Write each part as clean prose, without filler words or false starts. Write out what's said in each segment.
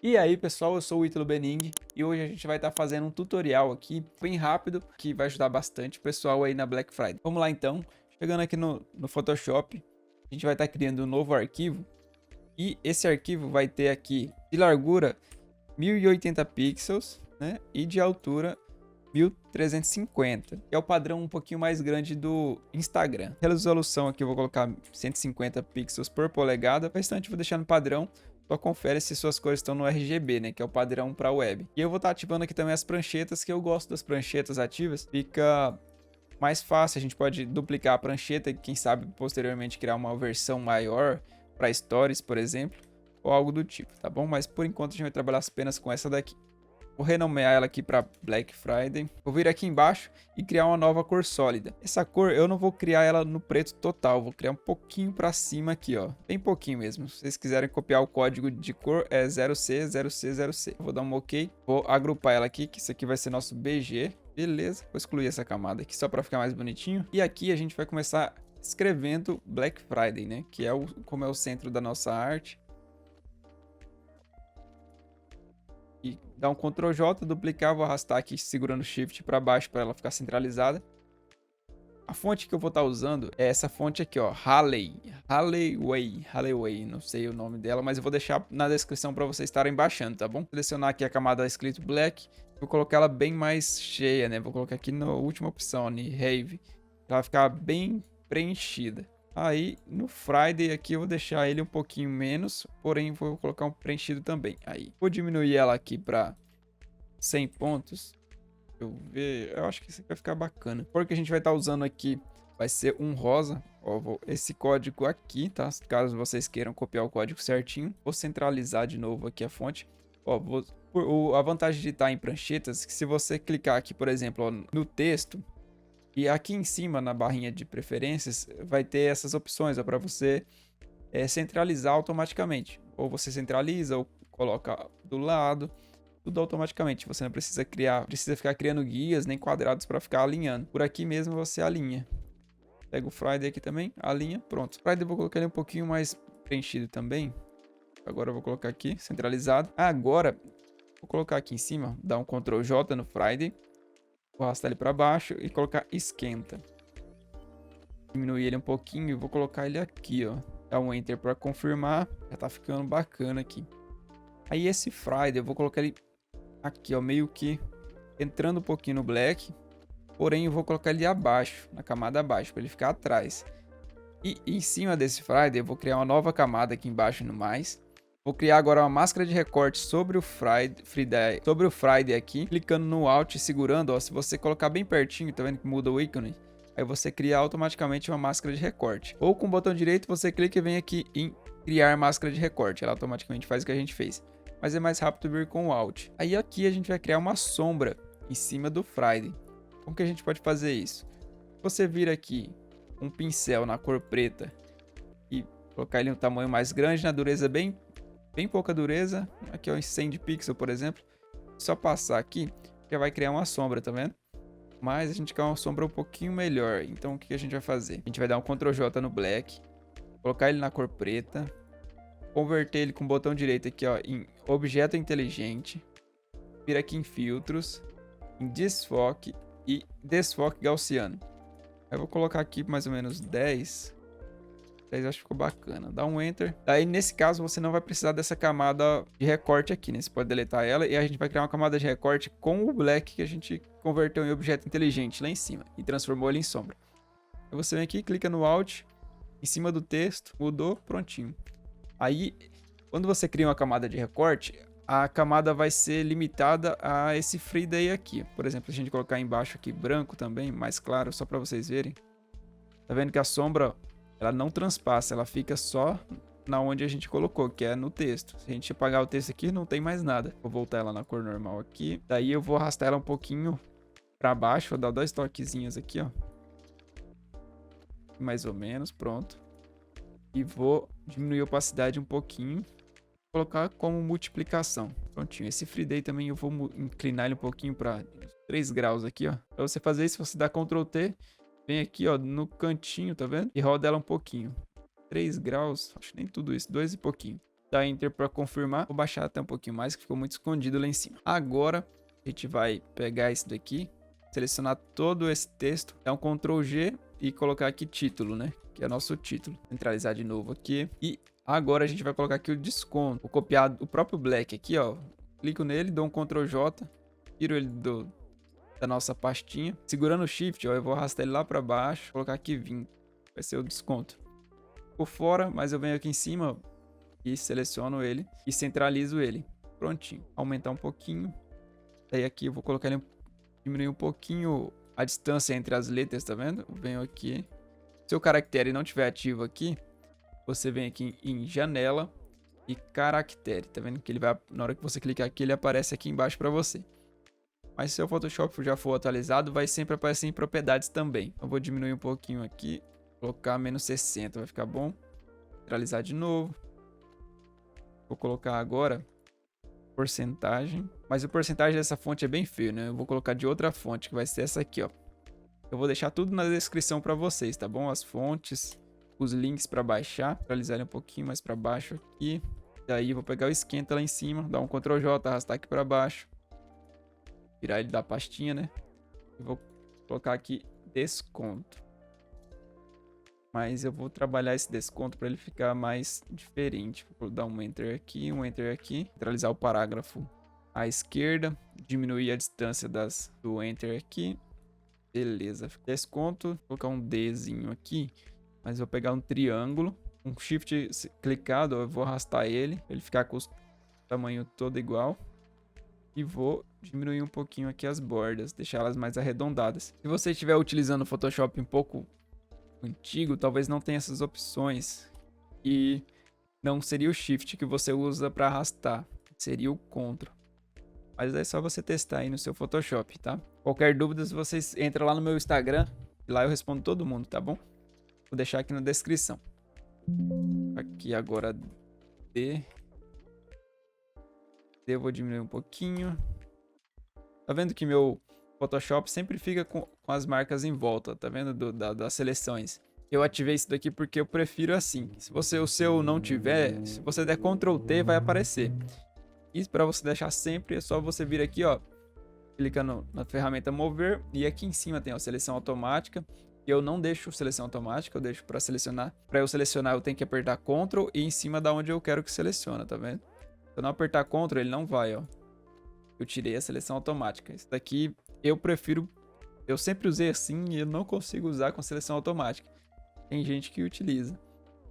E aí pessoal, eu sou o Ítalo Bening e hoje a gente vai estar fazendo um tutorial aqui bem rápido que vai ajudar bastante o pessoal aí na Black Friday. Vamos lá então, chegando aqui no Photoshop, a gente vai estar criando um novo arquivo e esse arquivo vai ter aqui de largura 1080 pixels, né, e de altura 1350, que é o padrão um pouquinho mais grande do Instagram. A resolução aqui eu vou colocar 150 pixels por polegada, o restante eu vou deixar no padrão. Só confere se suas cores estão no RGB, né, que é o padrão para web. E eu vou estar ativando aqui também as pranchetas, que eu gosto das pranchetas ativas. Fica mais fácil, a gente pode duplicar a prancheta e quem sabe posteriormente criar uma versão maior para stories, por exemplo, ou algo do tipo, tá bom? Mas por enquanto a gente vai trabalhar apenas com essa daqui. Vou renomear ela aqui para Black Friday. Vou vir aqui embaixo e criar uma nova cor sólida. Essa cor eu não vou criar ela no preto total, vou criar um pouquinho para cima aqui, ó. Bem pouquinho mesmo. Se vocês quiserem copiar o código de cor é 0C, 0C, 0C. Vou dar um OK. Vou agrupar ela aqui, que isso aqui vai ser nosso BG. Beleza, vou excluir essa camada aqui só para ficar mais bonitinho. E aqui a gente vai começar escrevendo Black Friday, né? Que é como é o centro da nossa arte. E dar um Ctrl J, duplicar, vou arrastar aqui segurando Shift para baixo para ela ficar centralizada. A fonte que eu vou estar usando é essa fonte aqui, ó, Halley, não sei o nome dela, mas eu vou deixar na descrição para vocês estarem baixando, tá bom? Selecionar aqui a camada escrito Black, vou colocar ela bem mais cheia, né? Vou colocar aqui na última opção, né? Heavy, para ficar bem preenchida. Aí no Friday aqui eu vou deixar ele um pouquinho menos, porém vou colocar um preenchido também. Aí vou diminuir ela aqui para 100 pontos. Deixa eu ver, eu acho que isso aqui vai ficar bacana. A cor que a gente vai estar usando aqui vai ser um rosa. Ó, esse código aqui, tá? Caso vocês queiram copiar o código certinho. Vou centralizar de novo aqui a fonte. Ó, a vantagem de estar em pranchetas é que se você clicar aqui, por exemplo, ó, no texto, e aqui em cima, na barrinha de preferências, vai ter essas opções para você centralizar automaticamente. Ou você centraliza ou coloca do lado, tudo automaticamente. Você não precisa ficar criando guias nem quadrados para ficar alinhando. Por aqui mesmo você alinha. Pega o Friday aqui também, alinha, pronto. O Friday eu vou colocar ele um pouquinho mais preenchido também. Agora eu vou colocar aqui, centralizado. Agora, vou colocar aqui em cima, dar um Ctrl J no Friday. Vou arrastar ele para baixo e colocar esquenta. Diminuir ele um pouquinho e vou colocar ele aqui, ó. Dar um Enter para confirmar. Já tá ficando bacana aqui. Aí esse Friday eu vou colocar ele aqui, ó, meio que entrando um pouquinho no Black. Porém eu vou colocar ele abaixo, na camada abaixo, para ele ficar atrás. E em cima desse Friday eu vou criar uma nova camada aqui embaixo no mais. Vou criar agora uma máscara de recorte sobre o Friday aqui, clicando no Alt e segurando, ó, se você colocar bem pertinho, tá vendo que muda o ícone? Aí você cria automaticamente uma máscara de recorte. Ou com o botão direito você clica e vem aqui em criar máscara de recorte, ela automaticamente faz o que a gente fez. Mas é mais rápido vir com o Alt. Aí aqui a gente vai criar uma sombra em cima do Friday. Como que a gente pode fazer isso? Você vir aqui um pincel na cor preta e colocar ele em um tamanho mais grande, na dureza bem pouca dureza, aqui ó, em 100 de pixel, por exemplo. Só passar aqui, já vai criar uma sombra, tá vendo? Mas a gente quer uma sombra um pouquinho melhor. Então o que a gente vai fazer? A gente vai dar um Ctrl J no Black, colocar ele na cor preta, converter ele com o botão direito aqui ó, em objeto inteligente, vir aqui em filtros, em desfoque e desfoque gaussiano. Eu vou colocar aqui mais ou menos 10. 10 acho que ficou bacana. Dá um Enter. Daí, nesse caso, você não vai precisar dessa camada de recorte aqui, né? Você pode deletar ela e a gente vai criar uma camada de recorte com o Black que a gente converteu em objeto inteligente lá em cima e transformou ele em sombra. Aí você vem aqui, clica no Alt, em cima do texto, mudou, prontinho. Aí, quando você cria uma camada de recorte, a camada vai ser limitada a esse Friday aqui. Por exemplo, se a gente colocar embaixo aqui branco também, mais claro, só para vocês verem. Tá vendo que a sombra, ela não transpassa, ela fica só na onde a gente colocou, que é no texto. Se a gente apagar o texto aqui, não tem mais nada. Vou voltar ela na cor normal aqui. Daí eu vou arrastar ela um pouquinho para baixo, vou dar 2 toquezinhos aqui, ó. Mais ou menos, pronto. E vou diminuir a opacidade um pouquinho. Colocar como multiplicação. Prontinho. Esse Friday também eu vou inclinar ele um pouquinho para 3 graus aqui, ó. Para você fazer isso, você dá Ctrl T. Vem aqui, ó, no cantinho, tá vendo? E roda ela um pouquinho. 3 graus, acho que nem tudo isso, 2 e pouquinho. Dá Enter para confirmar. Vou baixar até um pouquinho mais, que ficou muito escondido lá em cima. Agora, a gente vai pegar isso daqui, selecionar todo esse texto, dar um Ctrl G e colocar aqui título, né? Que é nosso título. Centralizar de novo aqui. E agora a gente vai colocar aqui o desconto. Vou copiar o próprio Black aqui, ó. Clico nele, dou um Ctrl J, tiro ele da nossa pastinha. Segurando o Shift, ó, eu vou arrastar ele lá para baixo, colocar aqui 20. Vai ser o desconto. Por fora, mas eu venho aqui em cima e seleciono ele e centralizo ele. Prontinho. Aumentar um pouquinho. Daí aqui eu vou colocar ele, diminuir um pouquinho a distância entre as letras, tá vendo? Eu venho aqui. Se o caractere não estiver ativo aqui, você vem aqui em janela e caractere. Tá vendo que ele vai, na hora que você clicar aqui, ele aparece aqui embaixo para você. Mas se o Photoshop já for atualizado, vai sempre aparecer em propriedades também. Eu vou diminuir um pouquinho aqui, colocar menos 60, vai ficar bom. Centralizar de novo. Vou colocar agora porcentagem. Mas a porcentagem dessa fonte é bem feio, né? Eu vou colocar de outra fonte, que vai ser essa aqui, ó. Eu vou deixar tudo na descrição para vocês, tá bom? As fontes, os links para baixar. Centralizar ele um pouquinho mais para baixo aqui. Daí eu vou pegar o esquenta lá em cima, dar um Ctrl J, arrastar aqui para baixo. Tirar ele da pastinha, né? E vou colocar aqui desconto. Mas eu vou trabalhar esse desconto para ele ficar mais diferente. Vou dar um Enter aqui, um Enter aqui. Centralizar o parágrafo à esquerda. Diminuir a distância do Enter aqui. Beleza. Desconto. Vou colocar um Dzinho aqui. Mas vou pegar um triângulo. Um Shift clicado, eu vou arrastar ele. Pra ele ficar com o tamanho todo igual. E vou diminuir um pouquinho aqui as bordas. Deixar elas mais arredondadas. Se você estiver utilizando o Photoshop um pouco antigo, talvez não tenha essas opções e não seria o Shift que você usa para arrastar, seria o Ctrl. Mas é só você testar aí no seu Photoshop, tá? Qualquer dúvida, vocês entram lá no meu Instagram, e lá eu respondo todo mundo, tá bom? Vou deixar aqui na descrição. Aqui agora D eu vou diminuir um pouquinho. Tá vendo que meu Photoshop sempre fica com as marcas em volta, tá vendo? Das seleções. Eu ativei isso daqui porque eu prefiro assim. Se o seu não tiver, se você der Ctrl T, vai aparecer. E para você deixar sempre, é só você vir aqui, ó, clica na ferramenta mover e aqui em cima tem a seleção automática. Eu não deixo seleção automática, eu deixo para selecionar. Para eu selecionar, eu tenho que apertar Ctrl e em cima da onde eu quero que selecione, tá vendo? Se eu não apertar Ctrl, ele não vai, ó. Eu tirei a seleção automática. Isso daqui eu prefiro, eu sempre usei assim e eu não consigo usar com seleção automática. Tem gente que utiliza.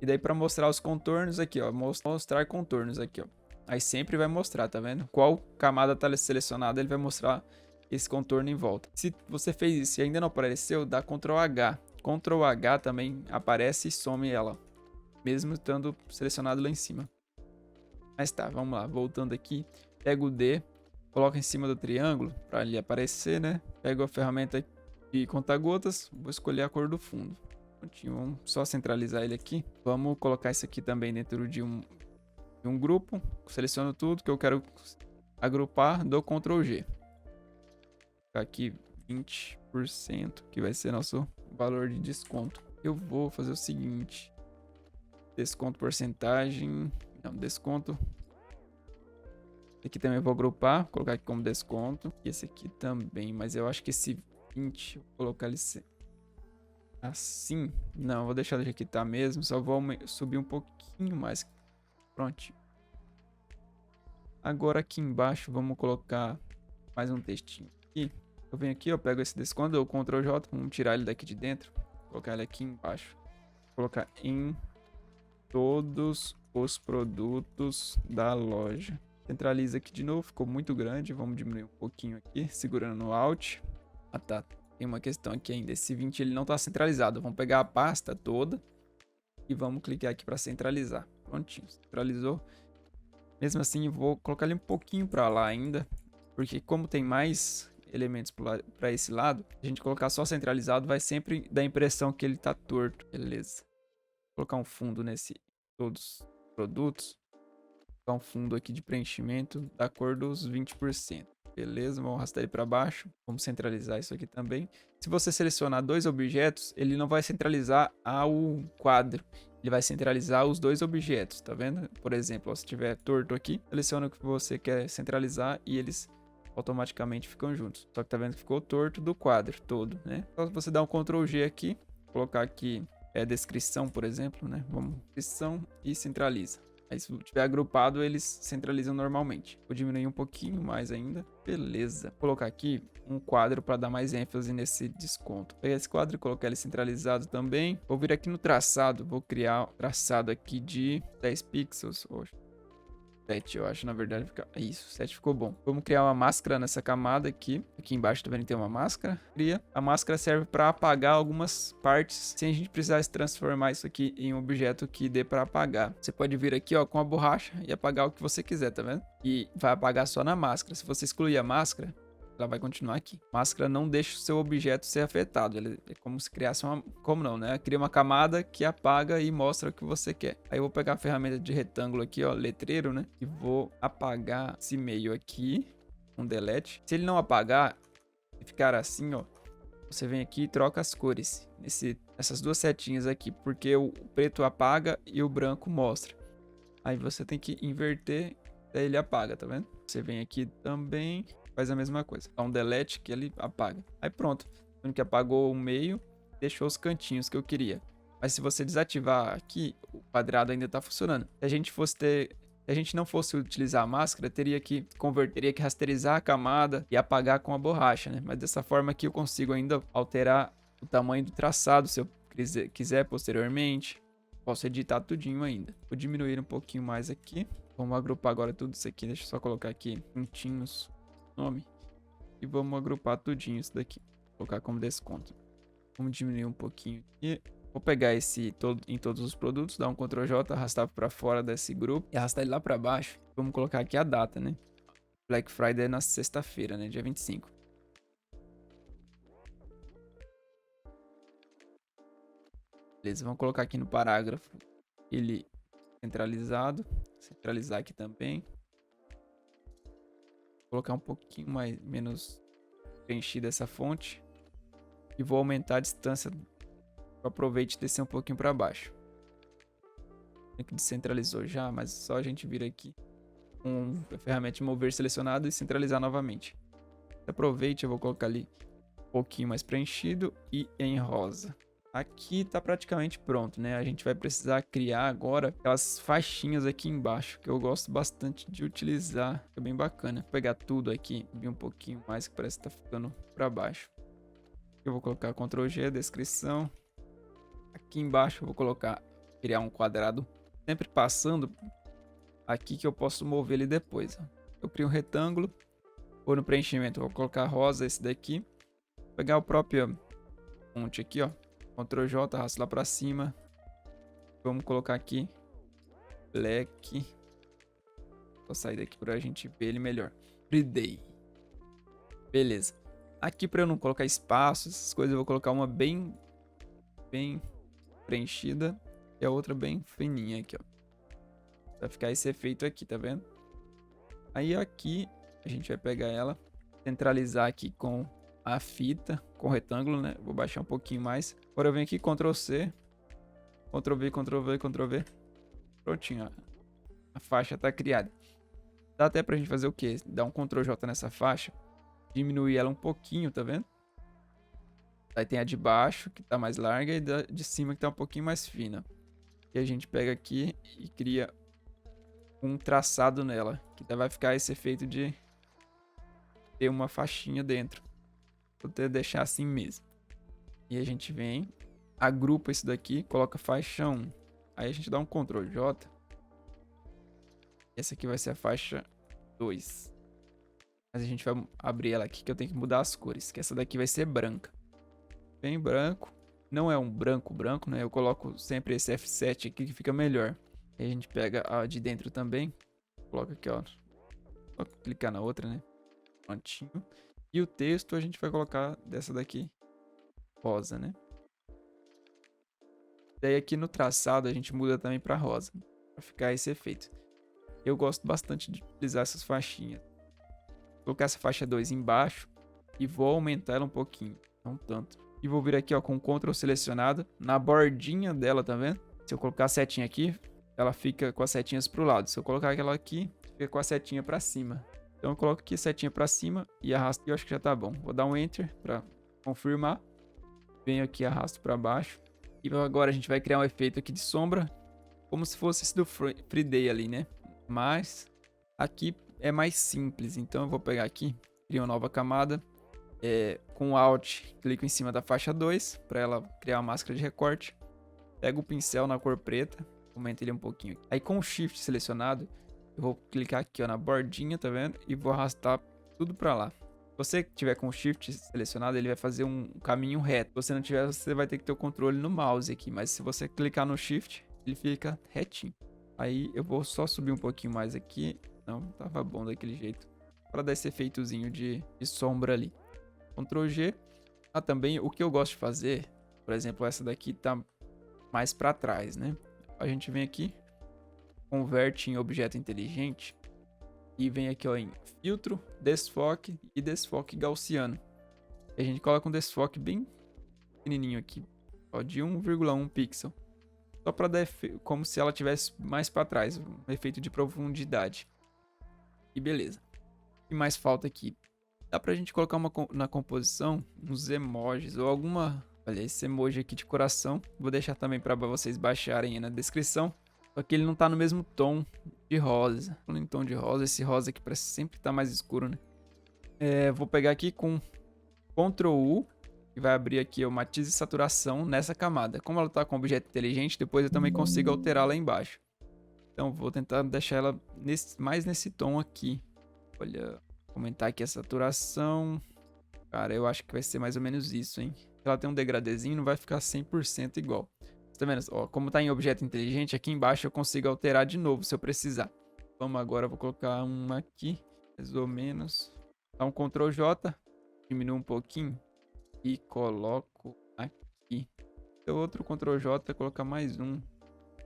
E daí para mostrar os contornos aqui, ó, mostrar contornos aqui, ó. Aí sempre vai mostrar, tá vendo? Qual camada tá selecionada, ele vai mostrar esse contorno em volta. Se você fez isso e ainda não apareceu, dá Ctrl H. Ctrl H também aparece e some ela, mesmo estando selecionado lá em cima. Mas tá, vamos lá, voltando aqui, pego o D, coloco em cima do triângulo para ele aparecer, né? Pego a ferramenta de conta-gotas, vou escolher a cor do fundo. Prontinho, vamos só centralizar ele aqui. Vamos colocar isso aqui também dentro de um grupo. Seleciono tudo que eu quero agrupar, dou Ctrl G. Aqui 20%, que vai ser nosso valor de desconto. Eu vou fazer o seguinte: desconto porcentagem, não, desconto. Aqui também vou agrupar, colocar aqui como desconto. E esse aqui também, mas eu acho que esse 20, vou colocar ele assim. Não, vou deixar do jeito que tá mesmo, só vou subir um pouquinho mais. Pronto. Agora aqui embaixo vamos colocar mais um textinho aqui. Eu venho aqui, eu pego esse desconto, dou Ctrl J, vamos tirar ele daqui de dentro, colocar ele aqui embaixo. Colocar em todos os produtos da loja. Centraliza aqui de novo, ficou muito grande, vamos diminuir um pouquinho aqui, segurando no Alt. Ah tá, tem uma questão aqui ainda, esse 20 ele não está centralizado, vamos pegar a pasta toda e vamos clicar aqui para centralizar. Prontinho, centralizou. Mesmo assim, vou colocar ele um pouquinho para lá ainda, porque como tem mais elementos para esse lado, a gente colocar só centralizado vai sempre dar a impressão que ele está torto. Beleza. Vou colocar um fundo nesse todos os produtos. Vou colocar um fundo aqui de preenchimento da cor dos 20%. Beleza, vamos arrastar ele para baixo. Vamos centralizar isso aqui também. Se você selecionar dois objetos, ele não vai centralizar ao quadro. ele vai centralizar os dois objetos, tá vendo? Por exemplo, ó, se estiver torto aqui, seleciona o que você quer centralizar e eles automaticamente ficam juntos. Só que tá vendo que ficou torto do quadro todo, né? Então você dá um Ctrl G aqui, colocar aqui descrição, por exemplo, né? Vamos, descrição e centraliza. Aí se tiver agrupado, eles centralizam normalmente. Vou diminuir um pouquinho mais ainda. Beleza. Vou colocar aqui um quadro para dar mais ênfase nesse desconto. Vou pegar esse quadro e colocar ele centralizado também. Vou vir aqui no traçado. Vou criar um traçado aqui de 10 pixels. Oxe. 7, eu acho, na verdade. Isso, 7 ficou bom. Vamos criar uma máscara nessa camada aqui. Aqui embaixo também tem uma máscara. Cria. A máscara serve para apagar algumas partes, sem a gente precisar transformar isso aqui em um objeto que dê para apagar. Você pode vir aqui, ó, com a borracha e apagar o que você quiser, tá vendo? E vai apagar só na máscara. Se você excluir a máscara, ela vai continuar aqui. Máscara não deixa o seu objeto ser afetado. Ele é como se criasse uma... Como não, né? Cria uma camada que apaga e mostra o que você quer. Aí eu vou pegar a ferramenta de retângulo aqui, ó, letreiro, né? E vou apagar esse meio aqui. Um delete. Se ele não apagar e ficar assim, ó, você vem aqui e troca as cores. Essas duas setinhas aqui. Porque o preto apaga e o branco mostra. Aí você tem que inverter, daí ele apaga, tá vendo? Você vem aqui também... Faz a mesma coisa. Dá um delete que ele apaga. Aí pronto. O que apagou o meio, deixou os cantinhos que eu queria. Mas se você desativar aqui, o quadrado ainda tá funcionando. Se a gente não fosse utilizar a máscara, teria que rasterizar a camada e apagar com a borracha, né? Mas dessa forma aqui eu consigo ainda alterar o tamanho do traçado, se eu quiser posteriormente. Posso editar tudinho ainda. Vou diminuir um pouquinho mais aqui. Vamos agrupar agora tudo isso aqui. Deixa eu só colocar aqui pontinhos. Nome e vamos agrupar tudinho isso daqui, vou colocar como desconto. Vamos diminuir um pouquinho aqui. Vou pegar esse em todos os produtos, dar um Ctrl J, arrastar para fora desse grupo e arrastar ele lá para baixo. Vamos colocar aqui a data, né? Black Friday é na sexta-feira, né? Dia 25. Beleza, vamos colocar aqui no parágrafo ele centralizado, centralizar aqui também. Colocar um pouquinho menos preenchida essa fonte e vou aumentar a distância. Aproveite e descer um pouquinho para baixo. Que descentralizou já, mas só a gente vir aqui com a ferramenta de mover selecionado e centralizar novamente. Aproveite, eu vou colocar ali um pouquinho mais preenchido e em rosa. Aqui tá praticamente pronto, né? A gente vai precisar criar agora aquelas faixinhas aqui embaixo, que eu gosto bastante de utilizar. É bem bacana. Vou pegar tudo aqui, vir um pouquinho mais, que parece que tá ficando para baixo. Eu vou colocar Ctrl G, descrição. Aqui embaixo eu vou criar um quadrado, sempre passando aqui que eu posso mover ele depois. Eu crio um retângulo, vou no preenchimento, vou colocar rosa esse daqui. Vou pegar o próprio fonte aqui, ó. Ctrl J, arrasto lá pra cima. Vamos colocar aqui Black. Vou sair daqui pra gente ver ele melhor. Friday. Beleza. Aqui pra eu não colocar espaço, essas coisas, eu vou colocar uma bem preenchida e a outra bem fininha aqui, ó. Vai ficar esse efeito aqui, tá vendo? Aí aqui a gente vai pegar ela, centralizar aqui com a fita, com o retângulo, né? Vou baixar um pouquinho mais. Agora eu venho aqui, Ctrl C, Ctrl V, Ctrl V, Ctrl V. Prontinho, ó. A faixa tá criada. Dá até pra gente fazer o quê? Dar um Ctrl J nessa faixa, diminuir ela um pouquinho, tá vendo? Aí tem a de baixo, que tá mais larga, e da de cima, que tá um pouquinho mais fina. E a gente pega aqui e cria um traçado nela, que vai ficar esse efeito de ter uma faixinha dentro. Vou até deixar assim mesmo. E a gente vem, agrupa isso daqui, coloca faixa 1. Aí a gente dá um Ctrl J. Essa aqui vai ser a faixa 2. Mas a gente vai abrir ela aqui, que eu tenho que mudar as cores. Que essa daqui vai ser branca. Bem branco. Não é um branco, né? Eu coloco sempre esse F7 aqui, que fica melhor. Aí a gente pega a de dentro também. Coloca aqui, ó. Só clicar na outra, né? Prontinho. E o texto a gente vai colocar dessa daqui, rosa, né? Daí aqui no traçado a gente muda também para rosa, para ficar esse efeito. Eu gosto bastante de utilizar essas faixinhas. Vou colocar essa faixa 2 embaixo e vou aumentar ela um pouquinho, não tanto. E vou vir aqui, ó, com o Ctrl selecionado na bordinha dela, tá vendo? Se eu colocar a setinha aqui, ela fica com as setinhas pro lado. Se eu colocar aquela aqui, fica com a setinha pra cima. Então eu coloco aqui a setinha pra cima e arrasto e eu acho que já tá bom. Vou dar um Enter pra confirmar. Venho aqui, arrasto pra baixo. E agora a gente vai criar um efeito aqui de sombra, como se fosse esse do Free Day ali, né? Mas aqui é mais simples. Então eu vou pegar aqui, criar uma nova camada. Com Alt, clico em cima da faixa 2 para ela criar uma máscara de recorte. Pego o pincel na cor preta, aumento ele um pouquinho. Aí com o Shift selecionado, eu vou clicar aqui ó, na bordinha, tá vendo? E vou arrastar tudo para lá. Se você tiver com o Shift selecionado, ele vai fazer um caminho reto. Se você não tiver, você vai ter que ter o controle no mouse aqui. Mas se você clicar no Shift, ele fica retinho. Aí eu vou só subir um pouquinho mais aqui. Não, tava bom daquele jeito. Para dar esse efeitozinho de sombra ali. Ctrl G. Também o que eu gosto de fazer, por exemplo, essa daqui tá mais para trás, né? A gente vem aqui, converte em objeto inteligente e vem aqui ó, em filtro, desfoque e desfoque gaussiano. E a gente coloca um desfoque bem pequenininho aqui, ó, de 1,1 pixel. Só para dar como se ela tivesse mais para trás, um efeito de profundidade. E beleza. O que mais falta aqui? Dá pra gente colocar na composição uns emojis ou alguma... Olha, esse emoji aqui de coração. Vou deixar também para vocês baixarem aí na descrição. Só que ele não tá no mesmo tom de rosa. Falando em tom de rosa, esse rosa aqui parece sempre tá mais escuro, né? Vou pegar aqui com Ctrl U. E vai abrir aqui o matiz e saturação nessa camada. Como ela tá com objeto inteligente, depois eu também consigo alterar lá embaixo. Então vou tentar deixar ela mais nesse tom aqui. Olha... Aumentar aqui a saturação. Cara, eu acho que vai ser mais ou menos isso, hein? Ela tem um degradezinho, não vai ficar 100% igual. Você tá vendo? Ó, como tá em objeto inteligente, aqui embaixo eu consigo alterar de novo se eu precisar. Vamos agora, vou colocar uma aqui, mais ou menos. Dá um Ctrl J, diminuo um pouquinho e coloco aqui. Então outro Ctrl J, colocar mais um.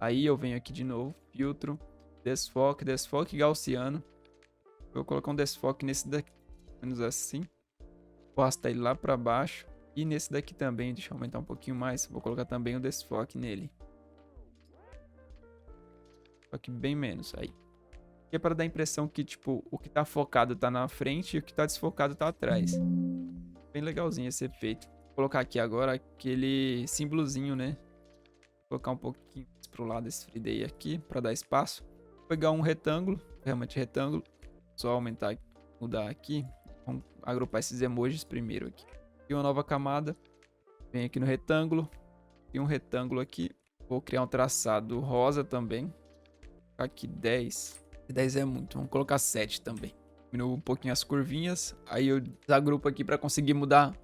Aí eu venho aqui de novo, filtro, desfoque gaussiano. Vou colocar um desfoque nesse daqui, menos assim. Vou arrastar ele lá para baixo. E nesse daqui também, deixa eu aumentar um pouquinho mais. Vou colocar também o desfoque nele. Só que bem menos, aí. Que é para dar a impressão que, tipo, o que tá focado tá na frente e o que tá desfocado tá atrás. Bem legalzinho esse efeito. Vou colocar aqui agora aquele símbolozinho, né? Vou colocar um pouquinho mais pro lado esse Free Day aqui, para dar espaço. Vou pegar um retângulo, realmente retângulo. Só aumentar, mudar aqui. Vamos agrupar esses emojis primeiro aqui. E uma nova camada. Vem aqui no retângulo. E um retângulo aqui. Vou criar um traçado rosa também. Aqui 10. 10 é muito. Vamos colocar 7 também. Diminuo um pouquinho as curvinhas. Aí eu desagrupo aqui para conseguir mudar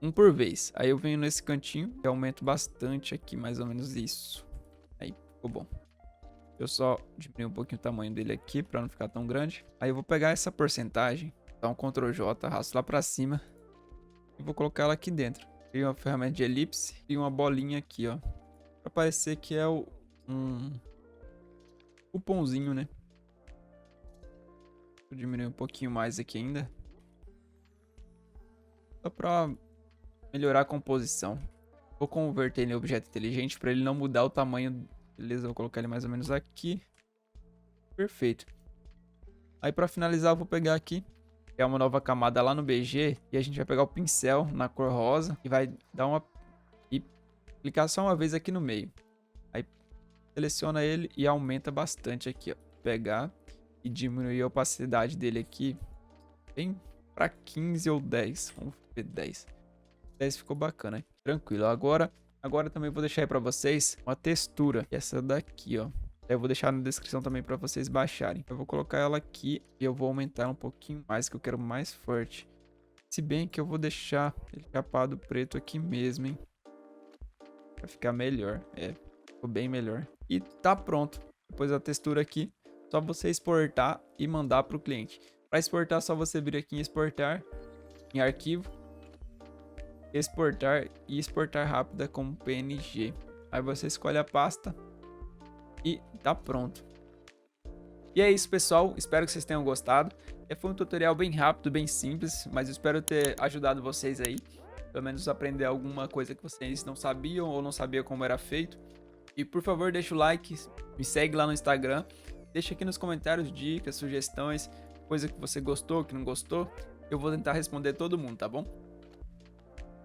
um por vez. Aí eu venho nesse cantinho e aumento bastante aqui, mais ou menos isso. Aí ficou bom. Eu só diminuir um pouquinho o tamanho dele aqui para não ficar tão grande. Aí eu vou pegar essa porcentagem, dar um Ctrl J, arrasto lá para cima e vou colocar ela aqui dentro. Crio uma ferramenta de elipse e uma bolinha aqui, ó, para parecer que é um cupomzinho, né? Vou diminuir um pouquinho mais aqui ainda, só para melhorar a composição. Vou converter ele em objeto inteligente para ele não mudar o tamanho. Beleza, vou colocar ele mais ou menos aqui. Perfeito. Aí para finalizar eu vou pegar aqui, criar uma nova camada lá no BG. E a gente vai pegar o pincel na cor rosa e vai dar uma... E clicar só uma vez aqui no meio. Aí seleciona ele e aumenta bastante aqui, ó. Pegar e diminuir a opacidade dele aqui. Bem para 15 ou 10. Vamos ver 10. 10 ficou bacana, hein? Tranquilo. Agora também vou deixar aí pra vocês uma textura. Essa daqui, ó. Eu vou deixar na descrição também pra vocês baixarem. Eu vou colocar ela aqui e eu vou aumentar um pouquinho mais, que eu quero mais forte. Se bem que eu vou deixar ele capado preto aqui mesmo, hein. Pra ficar melhor. Ficou bem melhor. E tá pronto. Depois da textura aqui, só você exportar e mandar pro cliente. Pra exportar, só você vir aqui em exportar, em arquivo. Exportar e exportar rápida como PNG. Aí você escolhe a pasta e tá pronto. E é isso, pessoal. Espero que vocês tenham gostado. Foi um tutorial bem rápido, bem simples, mas eu espero ter ajudado vocês aí. Pelo menos aprender alguma coisa que vocês não sabiam ou não sabiam como era feito. E por favor, deixa o like, me segue lá no Instagram. Deixa aqui nos comentários dicas, sugestões, coisa que você gostou, que não gostou. Eu vou tentar responder todo mundo, tá bom?